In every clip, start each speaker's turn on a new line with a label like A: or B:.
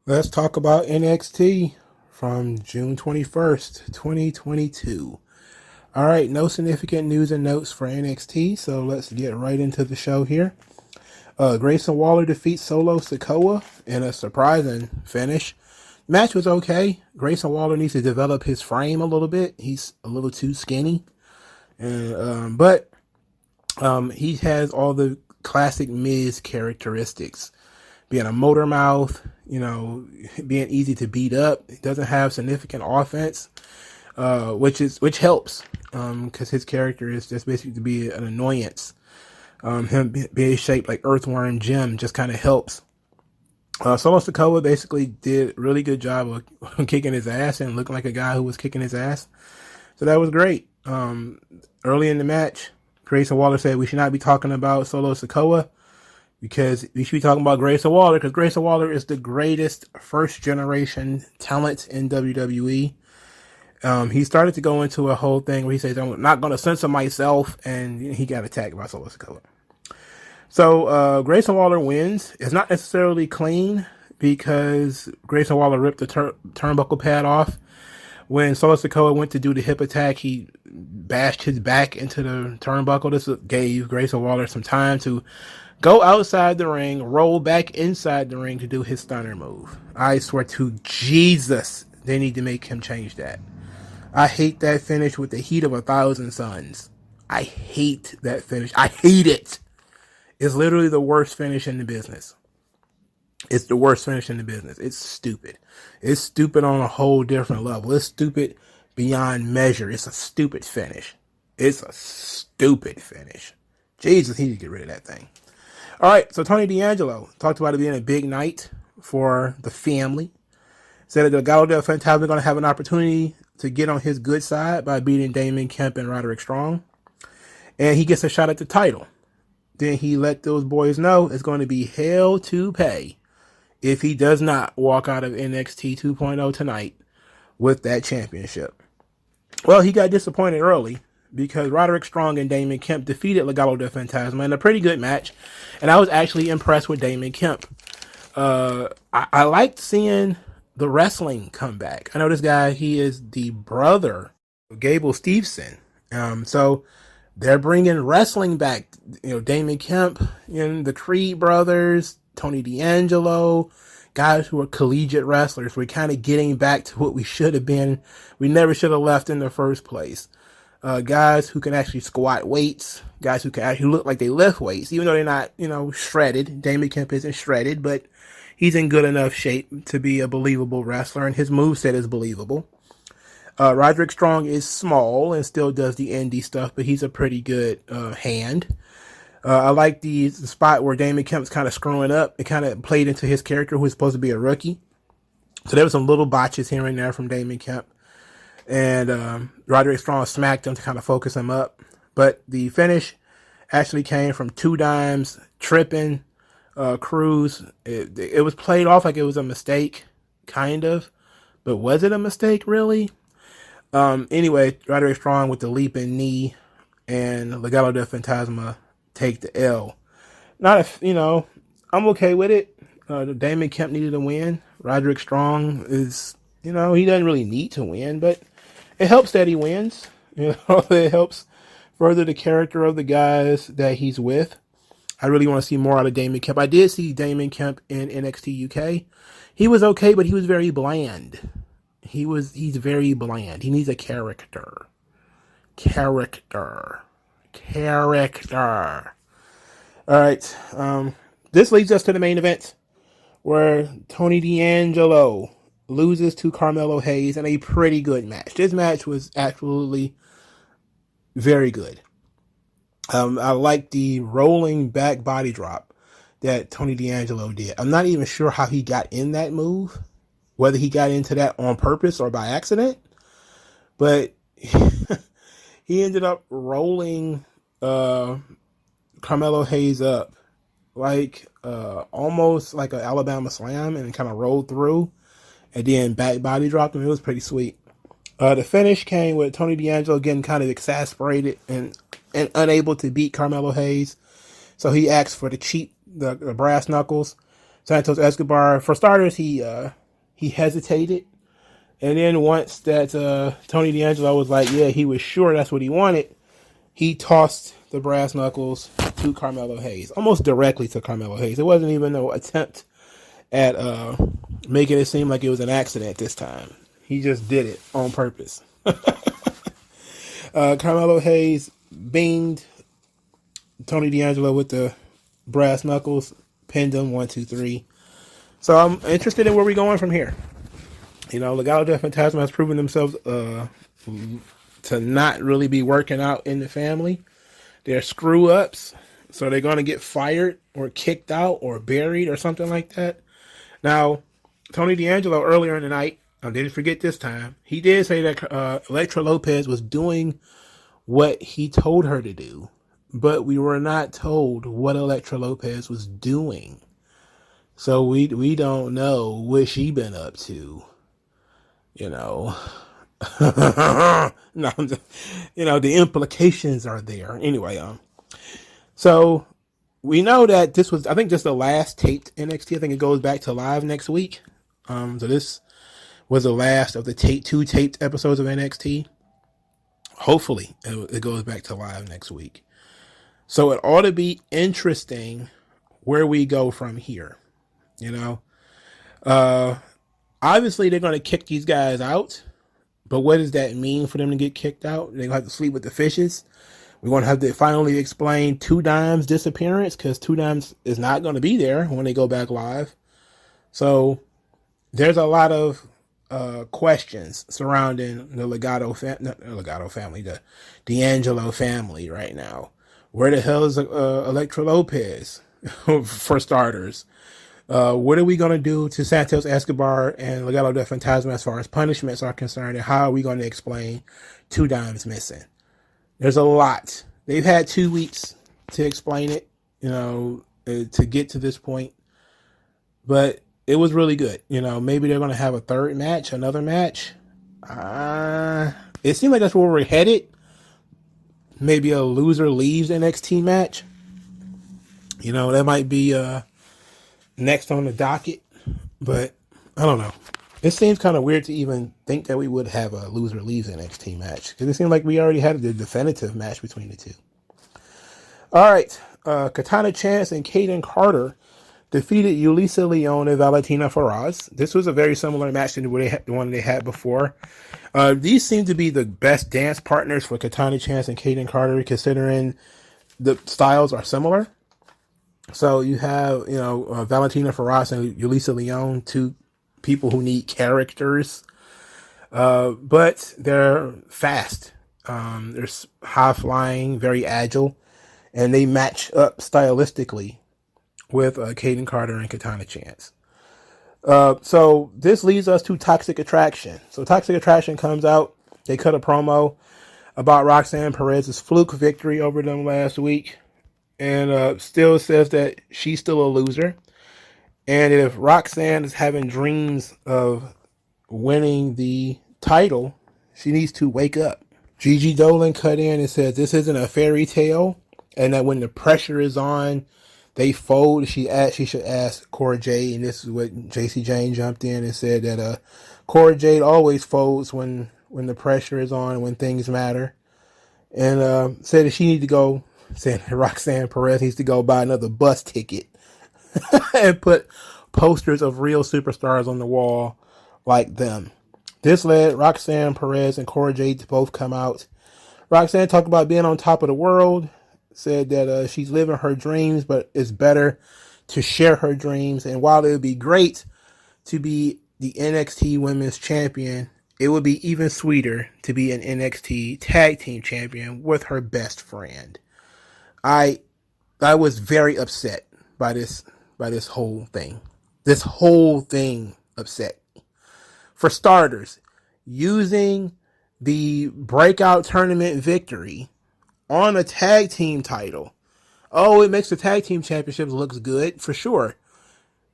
A: Let's talk about NXT from June 21st, 2022. All right, no significant news and notes for NXT, so let's get right into the show here. Grayson Waller defeats Solo Sikoa in a surprising finish. Match was okay. Grayson Waller needs to develop his frame a little bit. He's a little too skinny, but he has all the classic Miz characteristics. Being a motor mouth, being easy to beat up. He doesn't have significant offense, which helps, because his character is just basically to be an annoyance. Him being shaped like Earthworm Jim just kind of helps. Solo Sikoa basically did a really good job of kicking his ass and looking like a guy who was kicking his ass. So that was great. Early in the match, Grayson Waller said we should not be talking about Solo Sikoa, because we should be talking about Grayson Waller, because Grayson Waller is the greatest first-generation talent in WWE. He started to go into a whole thing where he says, I'm not going to censor myself, and he got attacked by Solo Sikoa. So Grayson Waller wins. It's not necessarily clean, because Grayson Waller ripped the turnbuckle pad off. When Solo Sikoa went to do the hip attack, he bashed his back into the turnbuckle. This gave Grayson Waller some time to go outside the ring, roll back inside the ring to do his stunner move. I swear to Jesus, they need to make him change that. I hate that finish with the heat of 1,000 suns. I hate that finish. I hate it. It's literally the worst finish in the business. It's the worst finish in the business. It's stupid. It's stupid on a whole different level. It's stupid beyond measure. It's a stupid finish. It's a stupid finish. Jesus, he need to get rid of that thing. All right, so Tony D'Angelo talked about it being a big night for the family. Said that the Legado del Fantasma are going to have an opportunity to get on his good side by beating Damon Kemp and Roderick Strong. And he gets a shot at the title. Then he let those boys know it's going to be hell to pay if he does not walk out of NXT 2.0 tonight with that championship. Well, he got disappointed early, because Roderick Strong and Damon Kemp defeated Legado del Fantasma in a pretty good match. And I was actually impressed with Damon Kemp. I liked seeing the wrestling come back. I know this guy, he is the brother of Gable Steveson. So they're bringing wrestling back. Damon Kemp and the Creed brothers, Tony D'Angelo, guys who are collegiate wrestlers. We're kind of getting back to what we should have been. We never should have left in the first place. Guys who can actually squat weights, guys who can actually look like they lift weights, even though they're not, shredded. Damon Kemp isn't shredded, but he's in good enough shape to be a believable wrestler, and his moveset is believable. Roderick Strong is small and still does the indie stuff, but he's a pretty good hand. I like the spot where Damon Kemp's kind of screwing up. It kind of played into his character, who is supposed to be a rookie. So there were some little botches here and there from Damon Kemp. And Roderick Strong smacked him to kind of focus him up. But the finish actually came from two dimes, tripping, Cruz. It was played off like it was a mistake, kind of. But was it a mistake, really? Anyway, Roderick Strong with the leaping knee, and Legado del Fantasma take the L. I'm okay with it. Damon Kemp needed a win. Roderick Strong is, he doesn't really need to win, but it helps that he wins. It helps further the character of the guys that he's with. I really want to see more out of Damon Kemp. I did see Damon Kemp in NXT UK. He was okay, but he was very bland. He's very bland. He needs a character. Character. All right. This leads us to the main event, where Tony D'Angelo loses to Carmelo Hayes in a pretty good match. This match was absolutely very good. I like the rolling back body drop that Tony D'Angelo did. I'm not even sure how he got in that move, whether he got into that on purpose or by accident, but he ended up rolling Carmelo Hayes up like almost like an Alabama slam, and kind of rolled through and then back body dropped him. It was pretty sweet. The finish came with Tony D'Angelo getting kind of exasperated and unable to beat Carmelo Hayes. So he asked for the brass knuckles. Santos Escobar, for starters, he hesitated. And then once that Tony D'Angelo was like, yeah, he was sure that's what he wanted, he tossed the brass knuckles to Carmelo Hayes, almost directly to Carmelo Hayes. It wasn't even no attempt at making it seem like it was an accident this time. He just did it on purpose. Carmelo Hayes beamed Tony D'Angelo with the brass knuckles, pinned him 1, 2, 3. So I'm interested in where we're going from here. You know, Legado del Fantasma has proven themselves to not really be working out in the family. They're screw ups, so they're going to get fired or kicked out or buried or something like that. Now, Tony D'Angelo earlier in the night, I didn't forget this time, he did say that Elektra Lopez was doing what he told her to do, but we were not told what Elektra Lopez was doing. So we don't know what she been up to, you know. No, you know, the implications are there. Anyway, so we know that this was, I think, just the last taped NXT. I think it goes back to live next week. So this was the last of the two taped episodes of NXT. Hopefully, it goes back to live next week. So it ought to be interesting where we go from here. You know, obviously they're going to kick these guys out, but what does that mean for them to get kicked out? They're going to have to sleep with the fishes. We're going to have to finally explain Two Dime's disappearance, because Two Dimes is not going to be there when they go back live. So there's a lot of questions surrounding the Legado family, the D'Angelo family right now. Where the hell is Elektra Lopez, for starters? What are we going to do to Santos Escobar and Legado del Fantasma as far as punishments are concerned, and how are we going to explain Two Dimes missing? There's a lot. They've had 2 weeks to explain it, you know, to get to this point. But it was really good. You know, maybe they're going to have a third match, another match. It seems like that's where we're headed. Maybe a loser leaves NXT match. You know, that might be next on the docket. But I don't know. It seems kind of weird to even think that we would have a loser leaves NXT match, because it seemed like we already had the definitive match between the two. All right. Katana Chance and Kaden Carter defeated Yulisa Leon and Valentina Feroz. This was a very similar match to the one they had before. These seem to be the best dance partners for Katana Chance and Kaden Carter, considering the styles are similar. So you have, you know, Valentina Feroz and Yulisa Leon, two people who need characters, but they're fast. They're high flying, very agile, and they match up stylistically with Kaden Carter and Katana Chance. So this leads us to Toxic Attraction. So Toxic Attraction comes out. They cut a promo about Roxanne Perez's fluke victory over them last week, and still says that she's still a loser. And if Roxanne is having dreams of winning the title, she needs to wake up. Gigi Dolan cut in and said this isn't a fairy tale, and that when the pressure is on, they fold. She should ask Cora Jade, and this is what JC Jane jumped in and said, that Cora Jade always folds when the pressure is on, when things matter. And said that she needs to go, said Roxanne Perez needs to go buy another bus ticket and put posters of real superstars on the wall like them. This led Roxanne Perez and Cora Jade to both come out. Roxanne talked about being on top of the world, said that she's living her dreams, but it's better to share her dreams. And while it would be great to be the NXT Women's Champion, it would be even sweeter to be an NXT Tag Team Champion with her best friend. I was very upset by this whole thing. This whole thing upset me. For starters, using the breakout tournament victory on a tag team title. Oh, it makes the tag team championships look good, for sure.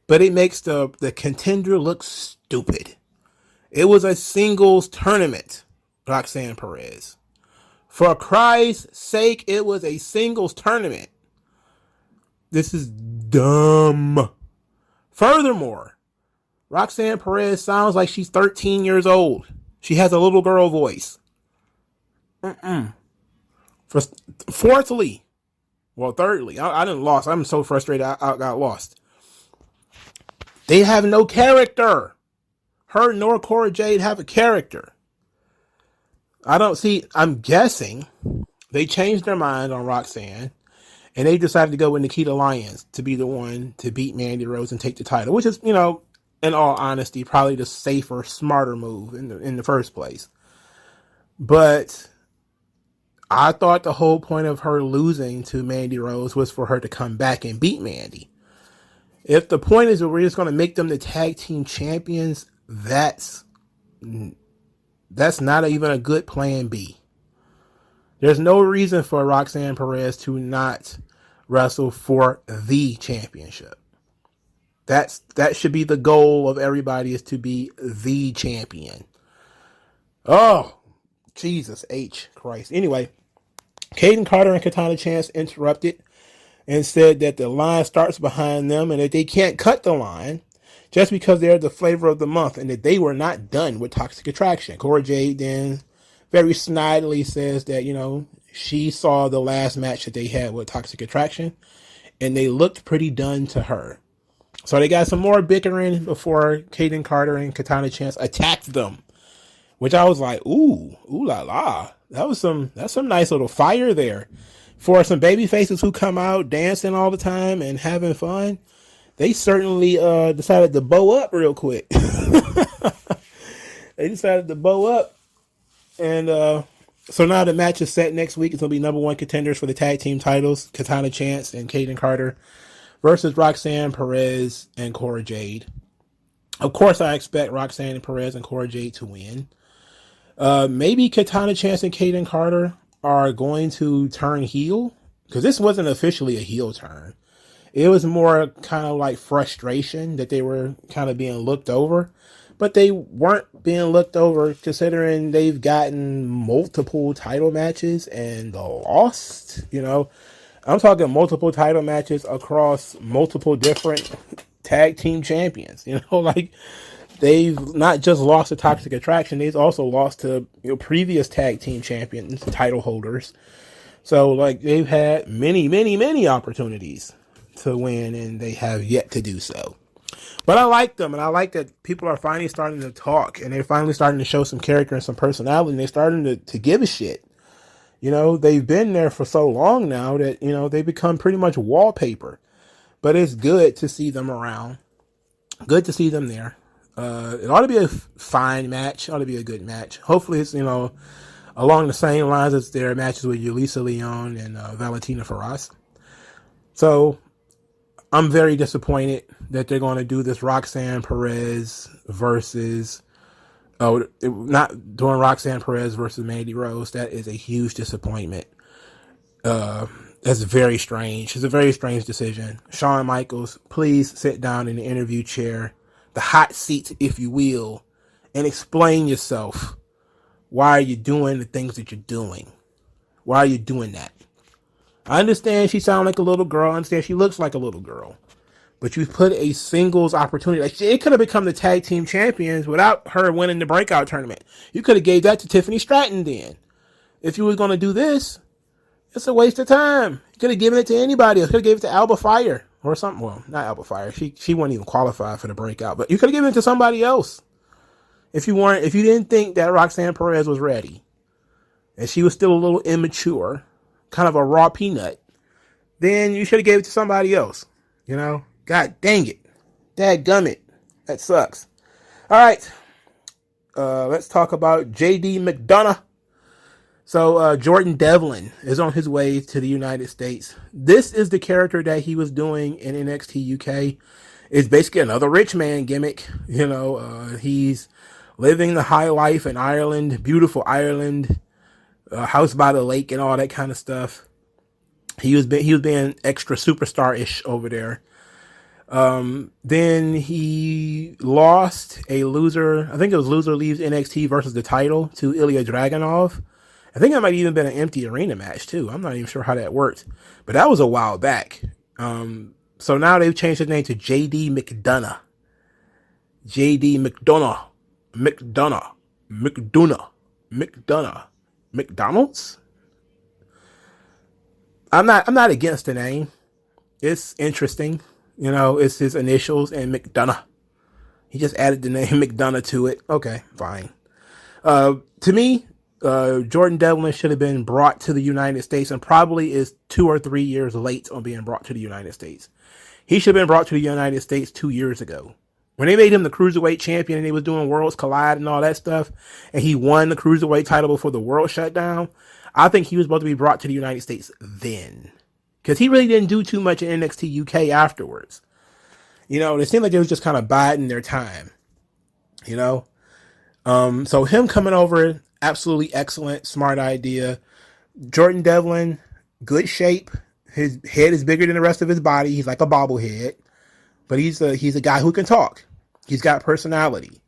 A: But it makes the contender look stupid. It was a singles tournament, Roxanne Perez. For Christ's sake, it was a singles tournament. This is dumb. Furthermore, Roxanne Perez sounds like she's 13 years old. She has a little girl voice. Thirdly, I didn't lost. I'm so frustrated I got lost. They have no character. Her nor Cora Jade have a character. I'm guessing they changed their mind on Roxanne and they decided to go with Nikita Lyons to be the one to beat Mandy Rose and take the title, which is, in all honesty, probably the safer, smarter move in the first place. But I thought the whole point of her losing to Mandy Rose was for her to come back and beat Mandy. If the point is that we're just going to make them the tag team champions, that's not even a good plan B. There's no reason for Roxanne Perez to not wrestle for the championship. That should be the goal of everybody, is to be the champion. Oh, Jesus H. Christ. Anyway, Kaden Carter and Katana Chance interrupted and said that the line starts behind them and that they can't cut the line just because they're the flavor of the month and that they were not done with Toxic Attraction. Cora Jade then very snidely says that, she saw the last match that they had with Toxic Attraction and they looked pretty done to her. So they got some more bickering before Kaden Carter and Katana Chance attacked them, which I was like, ooh la la. That's some nice little fire there. For some baby faces who come out dancing all the time and having fun, they certainly decided to bow up real quick. They decided to bow up. And so now the match is set next week. It's going to be number one contenders for the tag team titles, Katana Chance and Kaden Carter versus Roxanne Perez and Cora Jade. Of course, I expect Roxanne Perez and Cora Jade to win. Maybe Katana Chance and Kaden Carter are going to turn heel, because this wasn't officially a heel turn. It was more kind of like frustration that they were kind of being looked over, but they weren't being looked over considering they've gotten multiple title matches and lost. I'm talking multiple title matches across multiple different tag team champions. Like they've not just lost to Toxic Attraction, they've also lost to previous tag team champions, title holders. So like they've had many opportunities to win and they have yet to do so. But I like them, and I like that people are finally starting to talk and they're finally starting to show some character and some personality, and they're starting to give a shit. They've been there for so long now that, they become pretty much wallpaper. But it's good to see them around. Good to see them there. It ought to be a fine match. It ought to be a good match. Hopefully it's, along the same lines as their matches with Yulisa Leon and Valentina Feroz. So I'm very disappointed that they're going to do this Roxanne Perez versus... not doing Roxanne Perez versus Mandy Rose. That is a huge disappointment. That's very strange. It's a very strange decision. Shawn Michaels, please sit down in the interview chair, the hot seat, if you will, and explain yourself. Why are you doing the things that you're doing? Why are you doing that? I understand she sounds like a little girl. I understand she looks like a little girl. But you put a singles opportunity. Like, it could have become the tag team champions without her winning the breakout tournament. You could have gave that to Tiffany Stratton then. If you were going to do this, it's a waste of time. You could have given it to anybody else. You could have given it to Alba Fire or something. Well, not Alba Fire. She wasn't even qualified for the breakout. But you could have given it to somebody else. If you didn't think that Roxanne Perez was ready, and she was still a little immature, kind of a raw peanut, then you should have gave it to somebody else. God dang it. Dadgummit. That sucks. All right. Let's talk about JD McDonough. So Jordan Devlin is on his way to the United States. This is the character that he was doing in NXT UK. It's basically another rich man gimmick. He's living the high life in Ireland, beautiful Ireland, house by the lake and all that kind of stuff. He was being extra superstar-ish over there. Then he lost a loser. I think it was loser leaves NXT versus the title to Ilya Dragunov. I think that might even been an empty arena match too. I'm not even sure how that worked, but that was a while back. So now they've changed his name to JD McDonough. JD McDonough. McDonald's? I'm not against the name. It's interesting. It's his initials and McDonough. He just added the name McDonough to it. Okay, fine. To me, Jordan Devlin should have been brought to the United States and probably is 2 or 3 years late on being brought to the United States. He should have been brought to the United States 2 years ago. When they made him the Cruiserweight champion and he was doing Worlds Collide and all that stuff, and he won the Cruiserweight title before the world shut down, I think he was supposed to be brought to the United States then. Because he really didn't do too much in NXT UK afterwards. It seemed like they was just kind of biding their time. So him coming over, absolutely excellent, smart idea. Jordan Devlin, good shape. His head is bigger than the rest of his body. He's like a bobblehead. But he's a guy who can talk. He's got personality.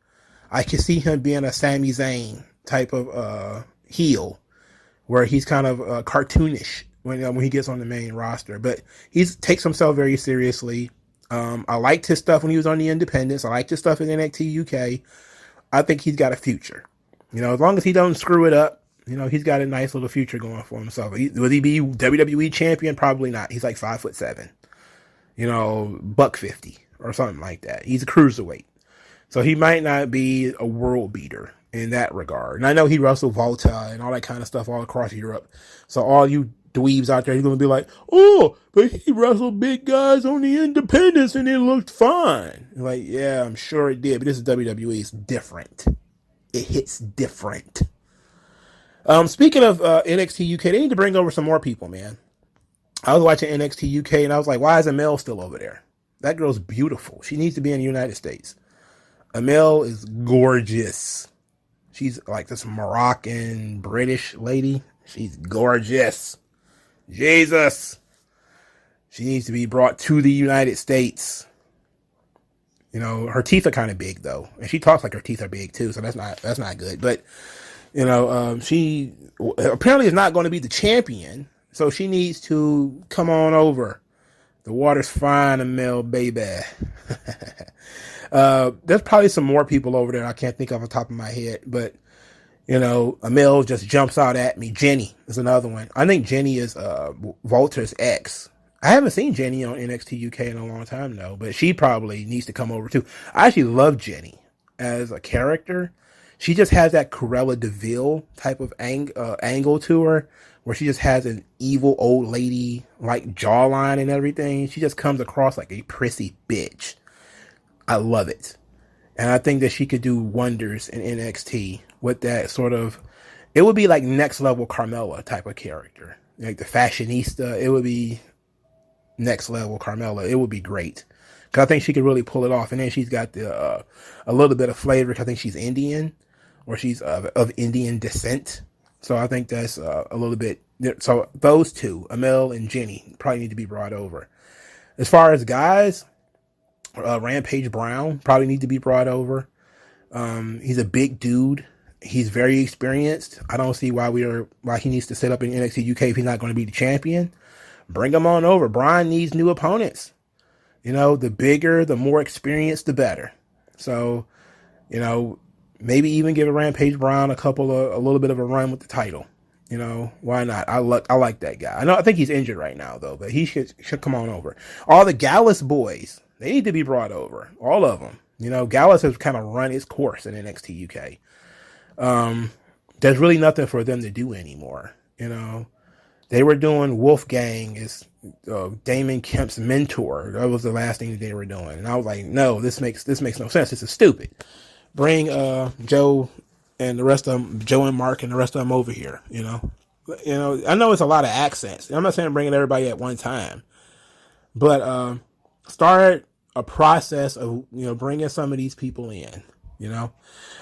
A: I can see him being a Sami Zayn type of heel, where he's kind of cartoonish when he gets on the main roster. But he takes himself very seriously. I liked his stuff when he was on the Independents. I liked his stuff in NXT UK. I think he's got a future. As long as he don't screw it up, he's got a nice little future going for himself. Will he be WWE champion? Probably not. He's like 5'7", $150 or something like that. He's a cruiserweight. So he might not be a world beater in that regard. And I know he wrestled Volta and all that kind of stuff all across Europe. So all you dweebs out there, he's going to be like, oh, but he wrestled big guys on the Independents and it looked fine. Like, yeah, I'm sure it did, but this is WWE. It's different. It hits different. Speaking of NXT UK, they need to bring over some more people, man. I was watching NXT UK and I was like, why is Amel still over there? That girl's beautiful. She needs to be in the United States. Amel is gorgeous. She's like this Moroccan British lady. She's gorgeous. Jesus. She needs to be brought to the United States. Her teeth are kind of big though. And she talks like her teeth are big too. So that's not good. But, she apparently is not going to be the champion. So she needs to come on over. The water's fine, Amel, baby. There's probably some more people over there I can't think of off the top of my head. But, Amel just jumps out at me. Jenny is another one. I think Jenny is Walter's ex. I haven't seen Jenny on NXT UK in a long time, though. But she probably needs to come over, too. I actually love Jenny as a character. She just has that Cruella de Vil type of angle to her, where she just has an evil old lady like jawline and everything. She just comes across like a prissy bitch. I love it. And I think that she could do wonders in NXT with that sort of, it would be like next level Carmella type of character. Like the fashionista, it would be next level Carmella. It would be great. Cause I think she could really pull it off. And then she's got a little bit of flavor. Cause I think she's Indian, or she's of Indian descent. So I think that's a little bit. So those two, Amel and Jenny, probably need to be brought over. As far as guys, Rampage Brown probably need to be brought over. He's a big dude. He's very experienced. I don't see why he needs to sit up in NXT UK if he's not going to be the champion. Bring him on over. Brian needs new opponents. The bigger, the more experienced, the better. So, maybe even give a Rampage Brown a little bit of a run with the title. Why not? I like that guy. I think he's injured right now though, but he should come on over. All the Gallus boys, they need to be brought over. All of them. Gallus has kind of run its course in NXT UK. There's really nothing for them to do anymore. They were doing Wolfgang as Damon Kemp's mentor. That was the last thing that they were doing, and I was like, no, this makes no sense. This is stupid. Bring Joe and the rest of them, Joe and Mark and the rest of them over here. I know it's a lot of accents. I'm not saying bringing everybody at one time, but start a process of bringing some of these people in.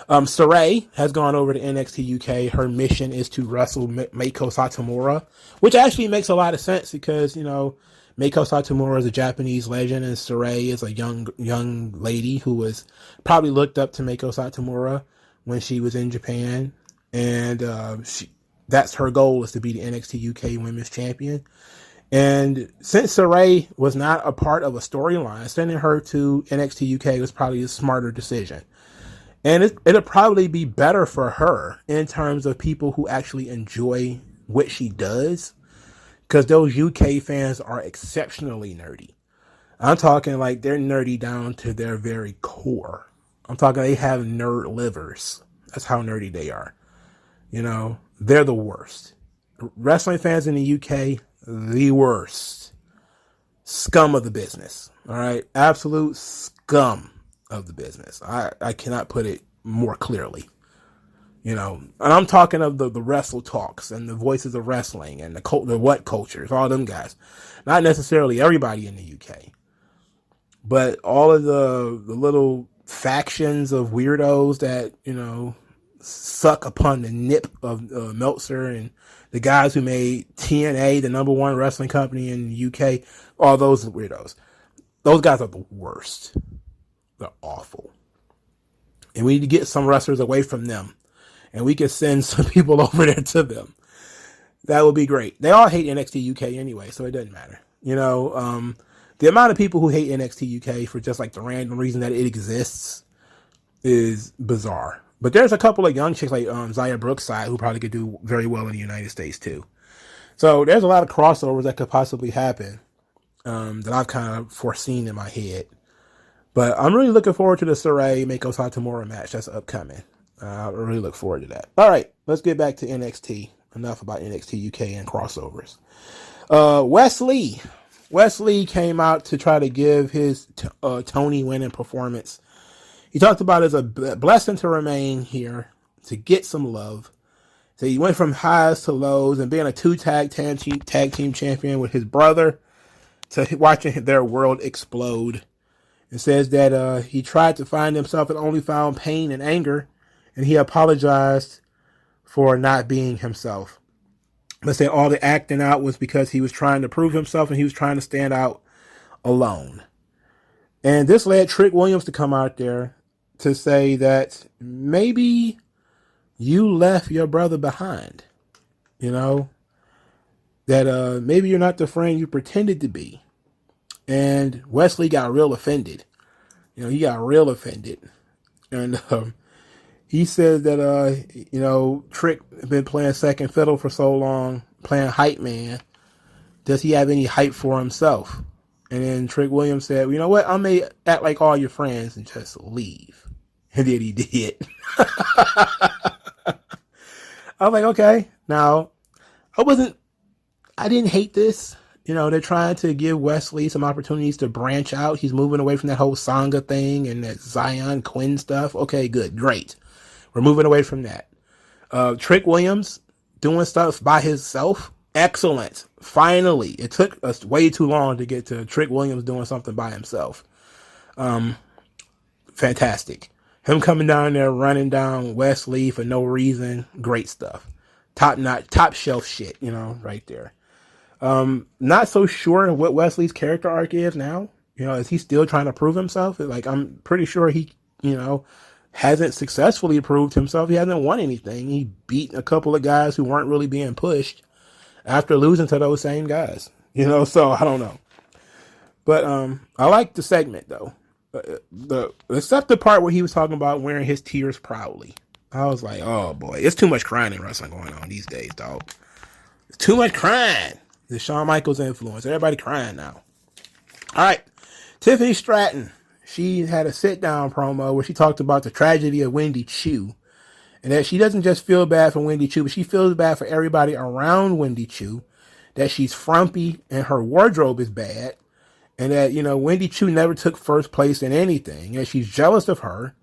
A: Saray has gone over to NXT UK. Her mission is to wrestle Meiko Satomura, which actually makes a lot of sense because Meiko Satomura is a Japanese legend, and Saray is a young lady who was probably looked up to Meiko Satomura when she was in Japan, and that's her goal, is to be the NXT UK Women's Champion. And since Saray was not a part of a storyline, sending her to NXT UK was probably a smarter decision. And it'll probably be better for her in terms of people who actually enjoy what she does, because those UK fans are exceptionally nerdy. I'm talking like they're nerdy down to their very core. I'm talking they have nerd livers. That's how nerdy they are. You know, they're the worst. Wrestling fans in the UK, the worst. Scum of the business. All right. Absolute scum of the business. I cannot put it more clearly. You know, and I'm talking of the Wrestle Talks and the Voices of Wrestling and the What Cultures, all them guys. Not necessarily everybody in the UK, but all of the little factions of weirdos that, you know, suck upon the nip of Meltzer and the guys who made TNA the #1 wrestling company in the UK. All those weirdos. Those guys are the worst. They're awful. And we need to get some wrestlers away from them. And we can send some people over there to them. That would be great. They all hate NXT UK anyway, so it doesn't matter. You know, the amount of people who hate NXT UK for just like the random reason that it exists is bizarre. But there's a couple of young chicks like Zaya Brookside who probably could do very well in the United States too. So there's a lot of crossovers that could possibly happen that I've kind of foreseen in my head. But I'm really looking forward to the Saray Mako Satomura match that's upcoming. I really look forward to that. All right, let's get back to NXT. Enough about NXT UK and crossovers. Wesley came out to try to give his Tony winning performance. He talked about it as a blessing to remain here, to get some love. So he went from highs to lows and being a tag team champion with his brother to watching their world explode. It says that he tried to find himself and only found pain and anger, and he apologized for not being himself. Let's say all the acting out was because he was trying to prove himself and he was trying to stand out alone. And this led Trick Williams to come out there to say that maybe you left your brother behind. You know, that maybe you're not the friend you pretended to be. And Wesley got real offended. You know, he got real offended. And he said that, you know, Trick had been playing second fiddle for so long, playing hype man. Does he have any hype for himself? And then Trick Williams said, well, you know what? I may act like all your friends and just leave. And then he did. I was like, okay. Now, I didn't hate this. You know, they're trying to give Wesley some opportunities to branch out. He's moving away from that whole Sangha thing and that Zion Quinn stuff. Okay, good. Great. We're moving away from that. Trick Williams doing stuff by himself. Excellent. Finally. It took us way too long to get to Trick Williams doing something by himself. Fantastic. Him coming down there, running down Wesley for no reason. Great stuff. Top shelf shit, you know, right there. Not so sure what Wesley's character arc is now. You know, is he still trying to prove himself? Like, I'm pretty sure he, you know, hasn't successfully proved himself. He hasn't won anything. He beat a couple of guys who weren't really being pushed after losing to those same guys. You know, so I don't know. But I like the segment though. Except the part where he was talking about wearing his tears proudly. I was like, oh boy, it's too much crying in wrestling going on these days, dog. It's too much crying. The Shawn Michaels influence. Everybody crying now. All right. Tiffany Stratton. She had a sit-down promo where she talked about the tragedy of Wendy Choo. And that she doesn't just feel bad for Wendy Choo, but she feels bad for everybody around Wendy Choo. That she's frumpy and her wardrobe is bad. And that, you know, Wendy Choo never took first place in anything. And she's jealous of her.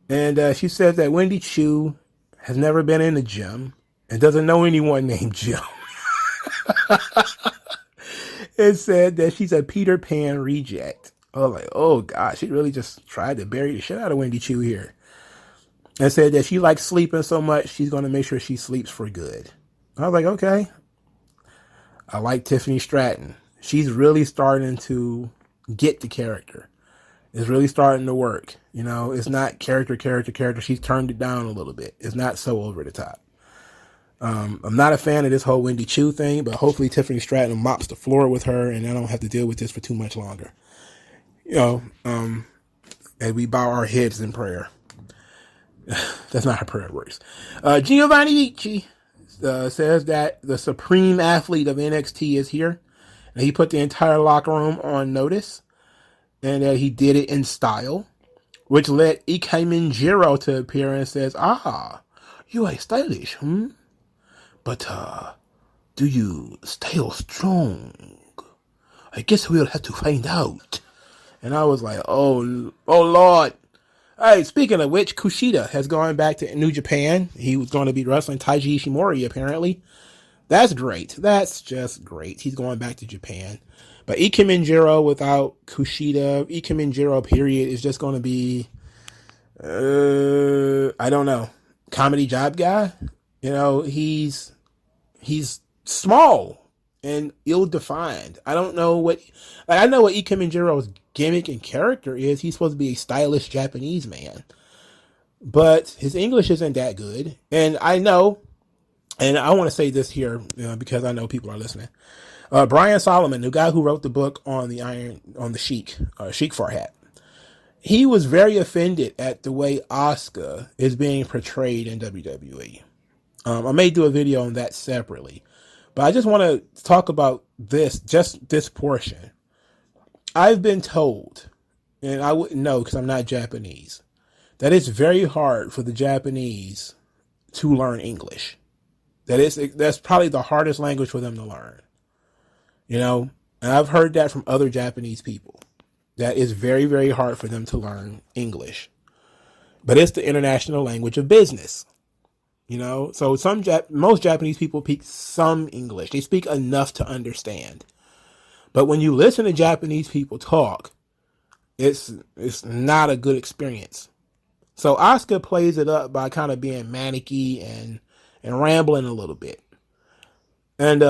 A: And she says that Wendy Choo has never been in the gym and doesn't know anyone named Jim. It said that she's a Peter Pan reject. I was like, oh gosh, she really just tried to bury the shit out of Wendy Choo here. And said that she likes sleeping so much, she's going to make sure she sleeps for good. I was like, okay. I like Tiffany Stratton. She's really starting to get the character. It's really starting to work. You know, it's not character. She's turned it down a little bit. It's not so over the top. I'm not a fan of this whole Wendy Chu thing, but hopefully Tiffany Stratton mops the floor with her and I don't have to deal with this for too much longer. And we bow our heads in prayer. That's not how prayer works. Giovanni Vici says that the supreme athlete of NXT is here. And he put the entire locker room on notice. And that he did it in style. Which led Ike Minjiro to appear and says, you are stylish, But, do you style strong? I guess we'll have to find out. And I was like, oh Lord. Hey, speaking of which, Kushida has gone back to New Japan. He was going to be wrestling Taiji Ishimori, apparently. That's great. That's just great. He's going back to Japan. But Ike Minjiro without Kushida, Ike Minjiro, period, is just going to be, I don't know, comedy job guy. He's small and ill-defined. I don't know what, I know what Ike Minjiro's gimmick and character is. He's supposed to be a stylish Japanese man, but his English isn't that good. And I know, and I want to say this here because I know people are listening. Brian Solomon, the guy who wrote the book on the Sheik Farhat, he was very offended at the way Asuka is being portrayed in WWE. I may do a video on that separately, but I just want to talk about just this portion. I've been told, and I wouldn't know because I'm not Japanese, that it's very hard for the Japanese to learn English. That's probably the hardest language for them to learn. And I've heard that from other Japanese people. That is very, very hard for them to learn English. But it's the international language of business. So most Japanese people speak some English. They speak enough to understand. But when you listen to Japanese people talk, it's not a good experience. So Asuka plays it up by kind of being manicky and rambling a little bit. And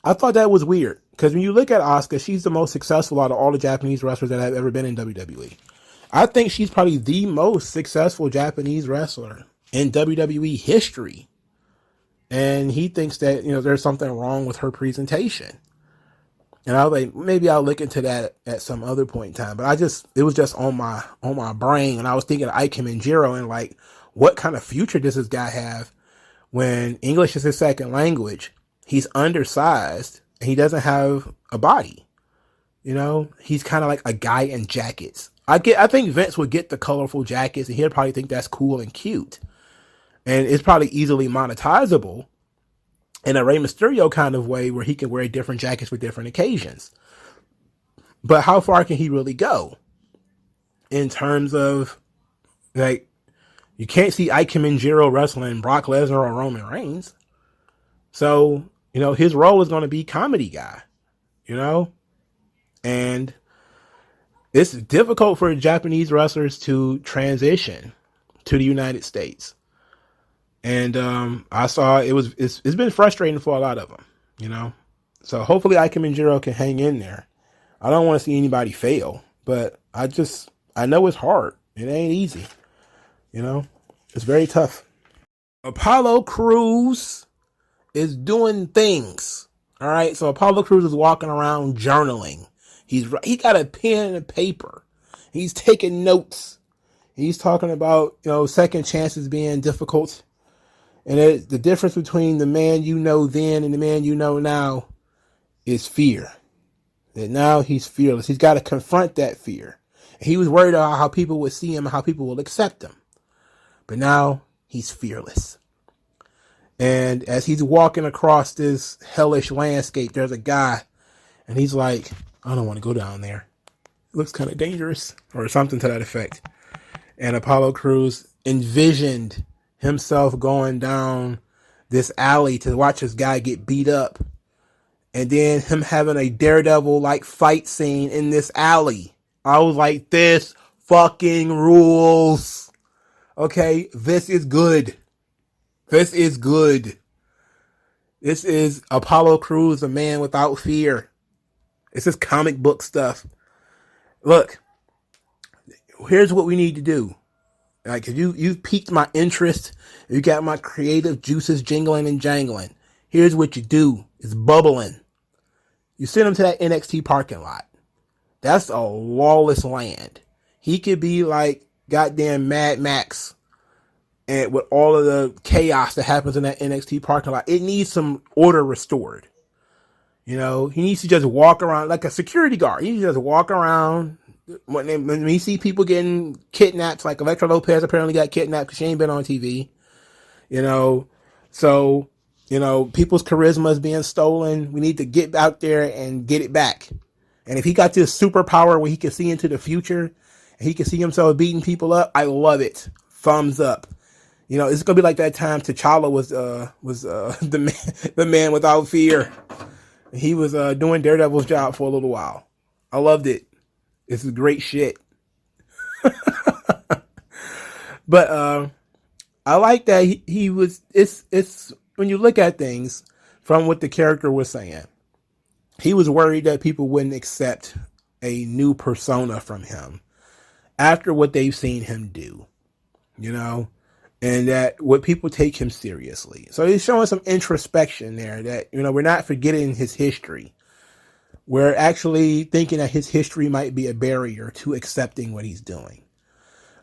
A: I thought that was weird. Because when you look at Asuka, she's the most successful out of all the Japanese wrestlers that have ever been in WWE. I think she's probably the most successful Japanese wrestler in WWE history. And he thinks that, there's something wrong with her presentation. And I was like, maybe I'll look into that at some other point in time. But it was just on my brain. And I was thinking of Ike Minjiro and like, what kind of future does this guy have when English is his second language? He's undersized and he doesn't have a body. He's kind of like a guy in jackets. I think Vince would get the colorful jackets and he'd probably think that's cool and cute. And it's probably easily monetizable in a Rey Mysterio kind of way where he can wear different jackets for different occasions. But how far can he really go? In terms of, like, you can't see Ike Minjiro wrestling Brock Lesnar or Roman Reigns. So, his role is going to be comedy guy, And it's difficult for Japanese wrestlers to transition to the United States. And I saw it's been frustrating for a lot of them, So hopefully Ike Minjiro can hang in there. I don't want to see anybody fail, but I know it's hard. It ain't easy, It's very tough. Apollo Crews is doing things. All right, so Apollo Crews is walking around journaling. He got a pen and a paper. He's taking notes. He's talking about second chances being difficult. And the difference between the man then and the man now is fear. That now he's fearless. He's got to confront that fear. He was worried about how people would see him and how people will accept him. But now he's fearless. And as he's walking across this hellish landscape, there's a guy. And he's like, I don't want to go down there. It looks kind of dangerous. Or something to that effect. And Apollo Crews envisioned himself going down this alley to watch this guy get beat up. And then him having a Daredevil-like fight scene in this alley. I was like, this fucking rules. Okay, this is good. This is good. This is Apollo Crews, a man without fear. This is comic book stuff. Look, here's what we need to do. Like, if you've piqued my interest, you got my creative juices jingling and jangling. Here's what you do. It's bubbling. You send him to that NXT parking lot. That's a lawless land. He could be like goddamn Mad Max, and with all of the chaos that happens in that NXT parking lot, it needs some order restored. You know, he needs to just walk around like a security guard. He needs to just walk around. When we see people getting kidnapped, like Elektra Lopez apparently got kidnapped because she ain't been on TV. You know, so, you know, people's charisma is being stolen. We need to get out there and get it back. And if he got this superpower where he can see into the future and he can see himself beating people up, I love it. Thumbs up. You know, it's gonna be like that time T'Challa was the man without fear. He was doing Daredevil's job for a little while. I loved it. It's great shit. But I like that he was. It's when you look at things from what the character was saying, he was worried that people wouldn't accept a new persona from him after what they've seen him do, you know, and that would people take him seriously. So he's showing some introspection there that, you know, we're not forgetting his history. We're actually thinking that his history might be a barrier to accepting what he's doing.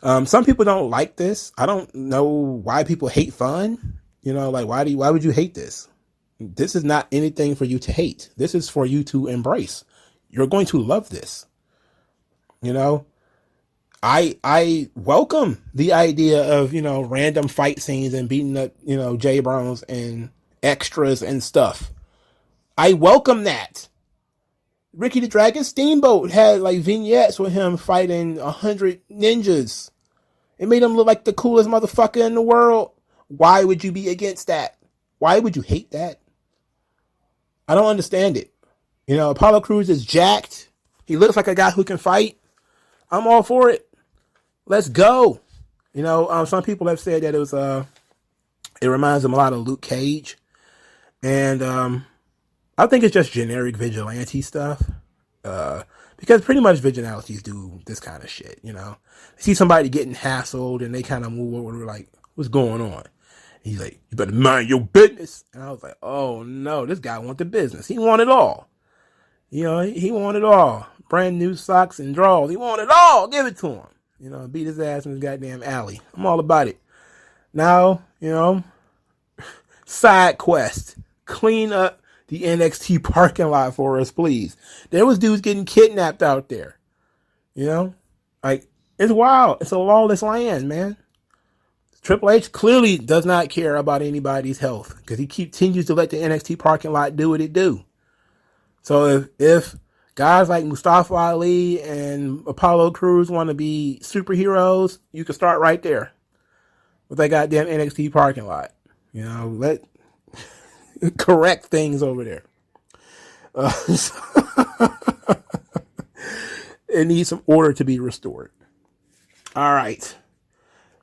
A: Some people don't like this. I don't know why people hate fun. You know, like, why would you hate this? This is not anything for you to hate. This is for you to embrace. You're going to love this. You know, I welcome the idea of, you know, random fight scenes and beating up, you know, J Browns and extras and stuff. I welcome that. Ricky the Dragon Steamboat had like vignettes with him fighting 100 ninjas. It made him look like the coolest motherfucker in the world. Why would you be against that? Why would you hate that? I don't understand it. You know, Apollo Crews is jacked. He looks like a guy who can fight. I'm all for it. Let's go. You know, some people have said that it reminds them a lot of Luke Cage. And I think it's just generic vigilante stuff. Because pretty much vigilantes do this kind of shit, you know. They see somebody getting hassled and they kind of move over like, what's going on? He's like, you better mind your business. And I was like, oh no, this guy want the business. He want it all. You know, he want it all. Brand new socks and drawers. He want it all. Give it to him. You know, beat his ass in his goddamn alley. I'm all about it. Now, you know, side quest. Clean up the NXT parking lot for us, please. There was dudes getting kidnapped out there. You know? Like, it's wild. It's a lawless land, man. Triple H clearly does not care about anybody's health because he continues to let the NXT parking lot do what it do. So if guys like Mustafa Ali and Apollo Crews want to be superheroes, you can start right there with that goddamn NXT parking lot. You know, let correct things over there. It needs some order to be restored. All right.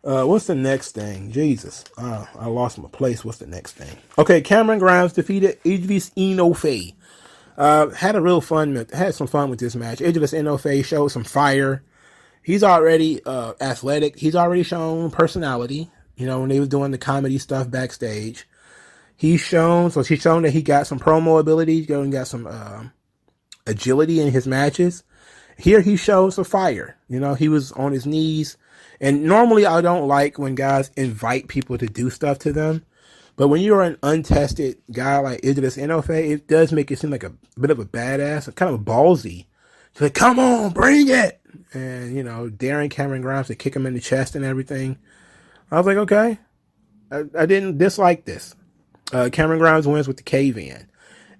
A: What's the next thing? Jesus. I lost my place. What's the next thing? Okay, Cameron Grimes defeated Idris Enofe. Had some fun with this match. Idris Enofe showed some fire. He's already athletic. He's already shown personality. You know, when they was doing the comedy stuff backstage. He's shown that he got some promo ability. He got some agility in his matches. Here he shows some fire. You know, he was on his knees. And normally I don't like when guys invite people to do stuff to them. But when you're an untested guy like Idris Enofe, it does make it seem like a bit of a badass, kind of ballsy. It's like, come on, bring it. And, you know, daring Cameron Grimes to kick him in the chest and everything. I was like, okay. I didn't dislike this. Cameron Grimes wins with the cave-in.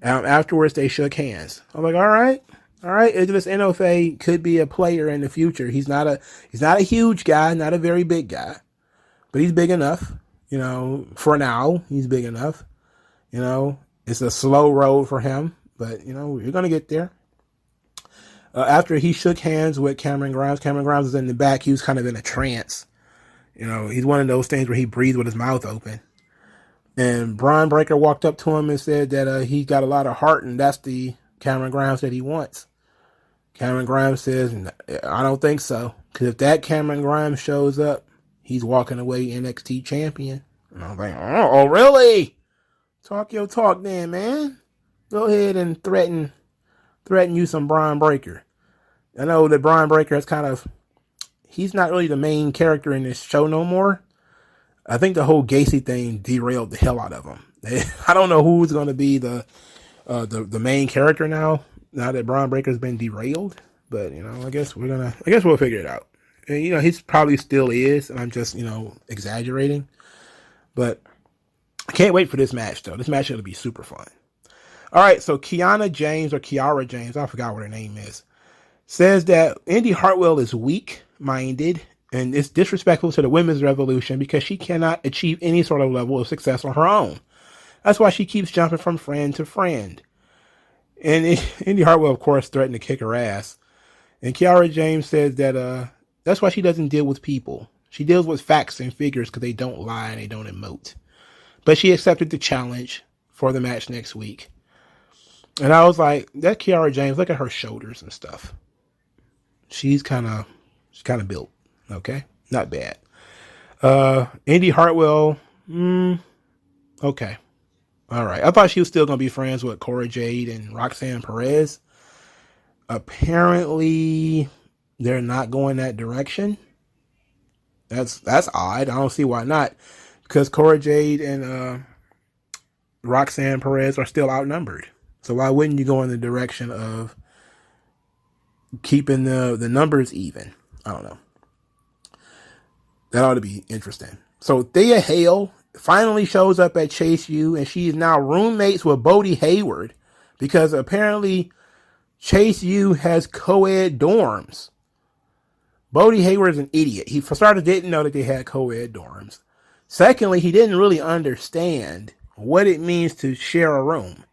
A: Afterwards, they shook hands. I'm like, all right. Idris Enofe could be a player in the future. He's not a huge guy, not a very big guy, but he's big enough. You know, for now, he's big enough. You know, it's a slow road for him, but you know, you're gonna get there. After he shook hands with Cameron Grimes was in the back. He was kind of in a trance. You know, he's one of those things where he breathes with his mouth open. And Braun Breaker walked up to him and said that he got a lot of heart, and that's the Cameron Grimes that he wants. Cameron Grimes says, I don't think so. Because if that Cameron Grimes shows up, he's walking away NXT champion. And I was like, oh, really? Talk your talk then, man. Go ahead and threaten you some Braun Breaker. I know that Braun Breaker is he's not really the main character in this show no more. I think the whole Gacy thing derailed the hell out of him. I don't know who's going to be the main character now that Braun Breaker's been derailed. But, I guess we'll figure it out. And, he's probably still is, and I'm just, exaggerating. But I can't wait for this match, though. This match is going to be super fun. All right, so Kiara James, I forgot what her name is, says that Indy Hartwell is weak-minded and it's disrespectful to the women's revolution because she cannot achieve any sort of level of success on her own. That's why she keeps jumping from friend to friend. And Indy Hartwell, of course, threatened to kick her ass. And Kiara James says that that's why she doesn't deal with people. She deals with facts and figures because they don't lie and they don't emote. But she accepted the challenge for the match next week. And I was like, that Kiara James, look at her shoulders and stuff. She's kind of built. Okay, not bad. Indy Hartwell, okay. All right. I thought she was still going to be friends with Cora Jade and Roxanne Perez. Apparently, they're not going that direction. That's odd. I don't see why not. Because Cora Jade and Roxanne Perez are still outnumbered. So why wouldn't you go in the direction of keeping the numbers even? I don't know. That ought to be interesting. So Thea Hale finally shows up at Chase U, and she is now roommates with Bodie Hayward because apparently Chase U has co-ed dorms. Bodie Hayward is an idiot. He, for starters, didn't know that they had co-ed dorms. Secondly, he didn't really understand what it means to share a room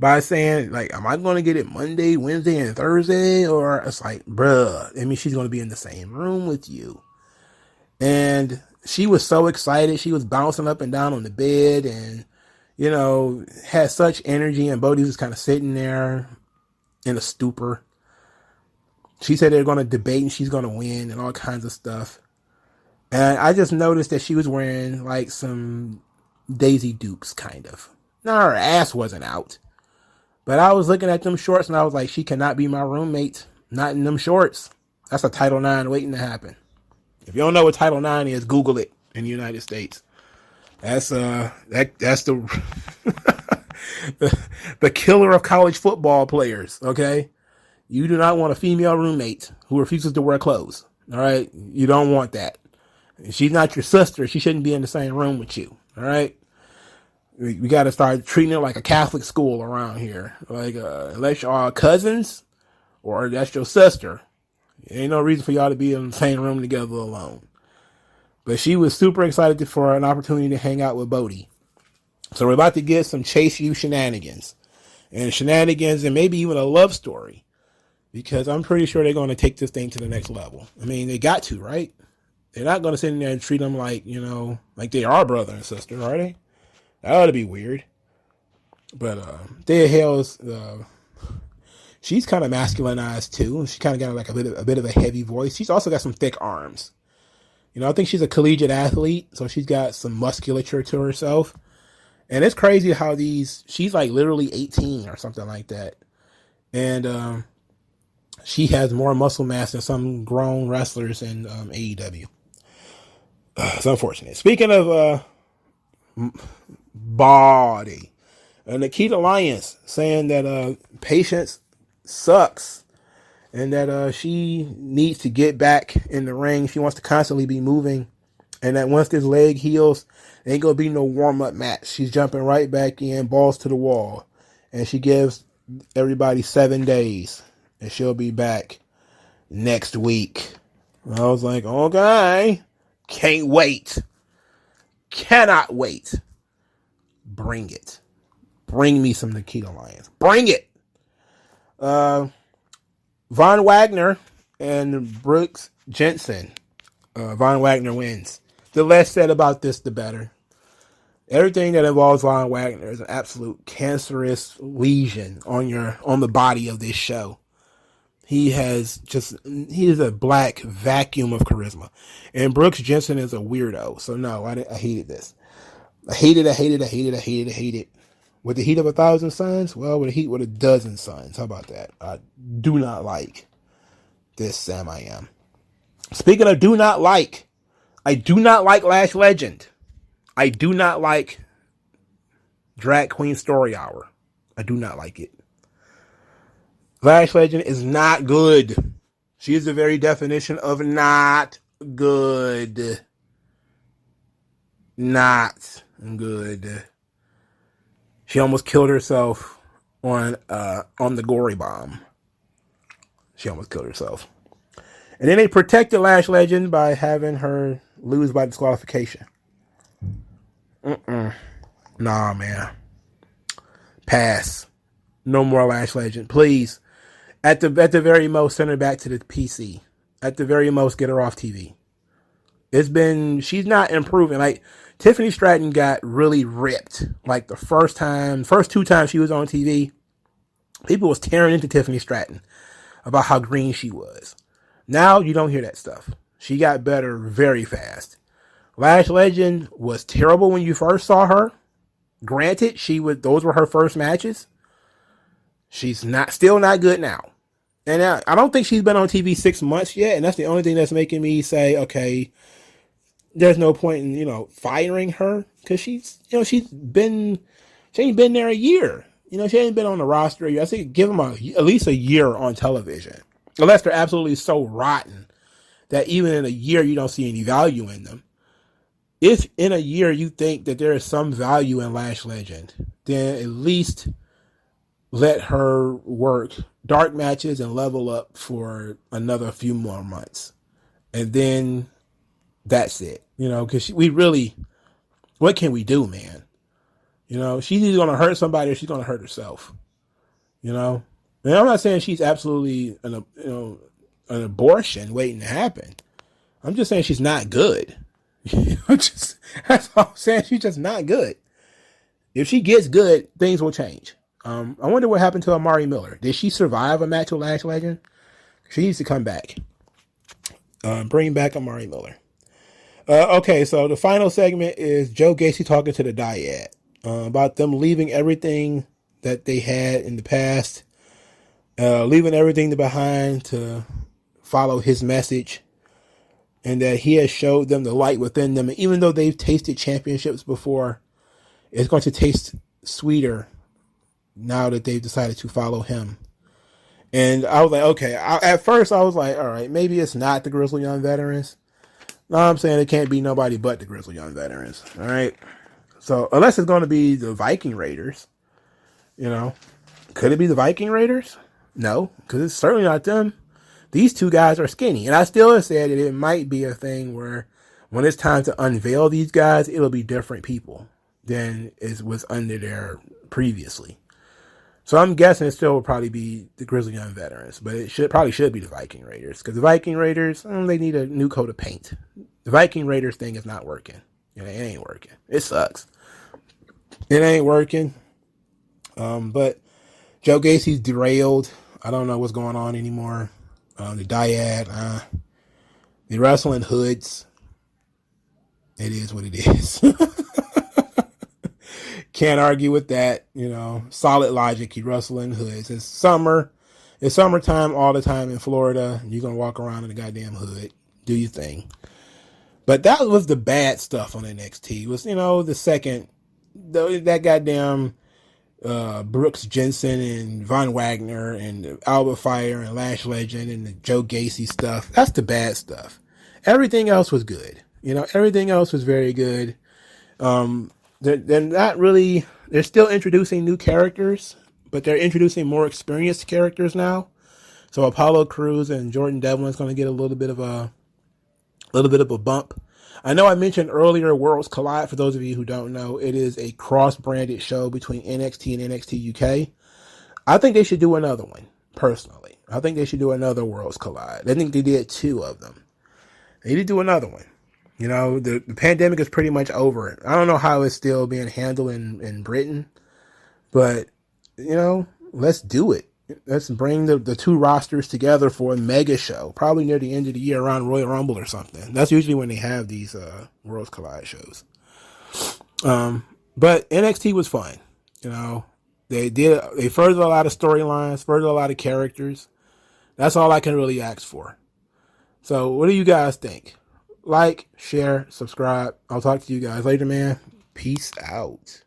A: by saying, like, am I going to get it Monday, Wednesday, and Thursday? Or it's like, bruh, I mean, she's going to be in the same room with you. And she was so excited. She was bouncing up and down on the bed and, had such energy. And Bodie was kind of sitting there in a stupor. She said they're going to debate and she's going to win and all kinds of stuff. And I just noticed that she was wearing like some Daisy Dukes kind of. Now her ass wasn't out. But I was looking at them shorts and I was like, she cannot be my roommate. Not in them shorts. That's a Title IX waiting to happen. If you don't know what Title IX is, Google it in the United States. That's the the killer of college football players, okay? You do not want a female roommate who refuses to wear clothes. All right? You don't want that. She's not your sister. She shouldn't be in the same room with you. All right? We got to start treating it like a Catholic school around here. Like, unless y'all cousins or that's your sister, ain't no reason for y'all to be in the same room together alone. But she was super excited for an opportunity to hang out with Bodie. So we're about to get some Chase U shenanigans. And maybe even a love story. Because I'm pretty sure they're going to take this thing to the next level. I mean, they got to, right? They're not going to sit in there and treat them like, like they are brother and sister, are they? That ought to be weird. But Thea Hale's, she's kind of masculinized too. She kind of got like a bit of a heavy voice. She's also got some thick arms. I think she's a collegiate athlete, so she's got some musculature to herself. And it's crazy how she's like literally 18 or something like that. And she has more muscle mass than some grown wrestlers in AEW. It's unfortunate. Speaking of body, Nikita Lyons saying that patience sucks and that she needs to get back in the ring. She wants to constantly be moving, and that once this leg heals, there ain't gonna be no warm-up match. She's jumping right back in, balls to the wall, and she gives everybody 7 days, and she'll be back next week. I was like, okay, can't wait, cannot wait. Bring it. Bring me some Nikita Lyons. Bring it. Von Wagner and Brooks Jensen. Von Wagner wins. The less said about this, the better. Everything that involves Von Wagner is an absolute cancerous lesion on the body of this show. He is a black vacuum of charisma. And Brooks Jensen is a weirdo. So no, I hated this. I hated it. With the heat of 1,000 suns? Well, with the heat with 12 suns. How about that? I do not like this Sam I Am. Speaking of do not like, I do not like Lash Legend. I do not like Drag Queen Story Hour. I do not like it. Lash Legend is not good. She is the very definition of not good. Not good. She almost killed herself on the Gory Bomb. She almost killed herself. And then they protected Lash Legend by having her lose by disqualification. Nah, man. Pass. No more Lash Legend. Please. At the very most, send her back to the PC. At the very most, get her off TV. She's not improving. Like, Tiffany Stratton got really ripped. Like, the first 2 times she was on TV, people was tearing into Tiffany Stratton about how green she was. Now, you don't hear that stuff. She got better very fast. Lash Legend was terrible when you first saw her. Granted, those were her first matches. She's still not good now. And I don't think she's been on TV 6 months yet, and that's the only thing that's making me say, okay, there's no point in, firing her, because she ain't been there a year. She ain't been on the roster a year. I think give them at least a year on television. Unless they're absolutely so rotten that even in a year you don't see any value in them. If in a year you think that there is some value in Lash Legend, then at least let her work dark matches and level up for another few more months. And then that's it. Because what can we do, man? She's either going to hurt somebody or she's going to hurt herself. And I'm not saying she's absolutely an abortion waiting to happen. I'm just saying she's not good. That's all I'm saying. She's just not good. If she gets good, things will change. I wonder what happened to Amari Miller. Did she survive a match with Lash Legend? She needs to come back. Bring back Amari Miller. Okay, so the final segment is Joe Gacy talking to the Dyad about them leaving everything that they had in the past, leaving everything behind to follow his message, and that he has showed them the light within them. And even though they've tasted championships before, it's going to taste sweeter now that they've decided to follow him. And I was like, okay. At first, I was like, all right, maybe it's not the Grizzly Young Veterans. No, I'm saying it can't be nobody but the Grizzly Young Veterans. All right. So unless it's going to be the Viking Raiders, could it be the Viking Raiders? No, because it's certainly not them. These two guys are skinny. And I still said that it might be a thing where when it's time to unveil these guys, it'll be different people than it was under there previously. So I'm guessing it still will probably be the Grizzly Young Veterans, but it probably should be the Viking Raiders, because the Viking Raiders, they need a new coat of paint. The Viking Raiders thing is not working. It ain't working. It sucks. It ain't working. But Joe Gacy's derailed. I don't know what's going on anymore. The Dyad, the wrestling hoods. It is what it is. Can't argue with that. Solid logic. You wrestle in hoods. It's summer. It's summertime all the time in Florida. You're going to walk around in a goddamn hood. Do your thing. But that was the bad stuff on NXT. It was, the second, that goddamn Brooks Jensen and Von Wagner and Albert Fire and Lash Legend and the Joe Gacy stuff. That's the bad stuff. Everything else was good. Everything else was very good. They're not really, they're still introducing new characters, but they're introducing more experienced characters now. So Apollo Crews and Jordan Devlin's going to get a little bit of a bump. I know I mentioned earlier Worlds Collide. For those of you who don't know, it is a cross-branded show between NXT and NXT UK. I think they should do another one, personally. I think they should do another Worlds Collide. I think they did 2 of them. They need to do another one. The pandemic is pretty much over. I don't know how it's still being handled in Britain, but, let's do it. let's bring the two rosters together for a mega show, probably near the end of the year around Royal Rumble or something. That's usually when they have these Worlds Collide shows. But NXT was fun. You know, they furthered a lot of storylines, furthered a lot of characters. That's all I can really ask for. So what do you guys think? Like, share, subscribe. I'll talk to you guys later, man. Peace out.